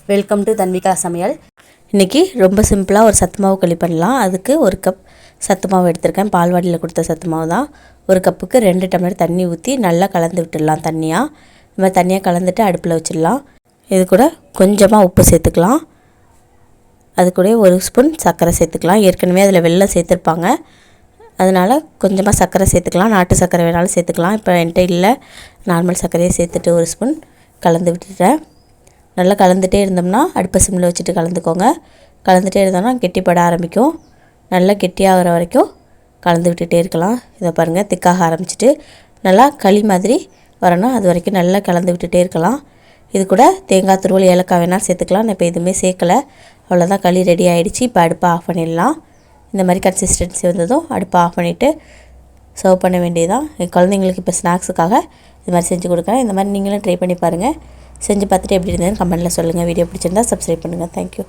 Welcome to Tanvika சமையல். இன்றைக்கி ரொம்ப சிம்பிளாக ஒரு சத்து மாவு களி பண்ணலாம். அதுக்கு ஒரு கப் சத்து மாவு எடுத்திருக்கேன். பால்வாடியில் கொடுத்த சத்து மாவு தான். ஒரு கப்புக்கு 2 டம்ளர் தண்ணி ஊற்றி நல்லா கலந்து விட்டுடலாம். தண்ணியாக இந்த மாதிரி தண்ணியாக கலந்துட்டு அடுப்பில் வச்சிடலாம். இது கூட கொஞ்சமாக உப்பு சேர்த்துக்கலாம். அது கூட ஒரு ஸ்பூன் சர்க்கரை சேர்த்துக்கலாம். ஏற்கனவே அதில் வெல்லம் சேர்த்துருப்பாங்க, அதனால் கொஞ்சமாக சர்க்கரை சேர்த்துக்கலாம். நாட்டு சர்க்கரை வேணாலும் சேர்த்துக்கலாம். இப்போ என்கிட்ட இல்லை, நார்மல் சர்க்கரையை சேர்த்துட்டு ஒரு ஸ்பூன் கலந்து விட்டுட்டேன். நல்லா கலந்துகிட்டே இருந்தோம்னா அடுப்பை சிம்மில் வச்சுட்டு கலந்துக்கோங்க. கலந்துகிட்டே இருந்தோம்னா கெட்டிப்பட ஆரம்பிக்கும். நல்லா கெட்டியாகிற வரைக்கும் கலந்து விட்டுகிட்டே இருக்கலாம். இதை பாருங்கள், திக்காக ஆரம்பிச்சிட்டு நல்லா களி மாதிரி வரணும். அது வரைக்கும் நல்லா கலந்து விட்டுகிட்டே இருக்கலாம். இது கூட தேங்காய் துருவல், ஏலக்காய் வேணாலும் சேர்த்துக்கலாம். நான் இப்போ எதுவுமே சேர்க்கலை. அவ்வளோதான், களி ரெடி ஆகிடுச்சு. இப்போ அடுப்பை ஆஃப் பண்ணிடலாம். இந்த மாதிரி கன்சிஸ்டன்சி வந்ததும் அடுப்பை ஆஃப் பண்ணிவிட்டு சர்வ் பண்ண வேண்டியதுதான். என் குழந்தைங்களுக்கு இப்போ ஸ்நாக்ஸுக்காக இது மாதிரி செஞ்சு கொடுக்குறேன். இந்த மாதிரி நீங்களும் ட்ரை பண்ணி பாருங்கள். செஞ்சு பார்த்துட்டு எப்படி இருந்ததுன்னு கமெண்ட்டில் சொல்லுங்கள். வீடியோ பிடிச்சிருந்தா சப்ஸ்கிரைப் பண்ணுங்கள். தேங்க்யூ.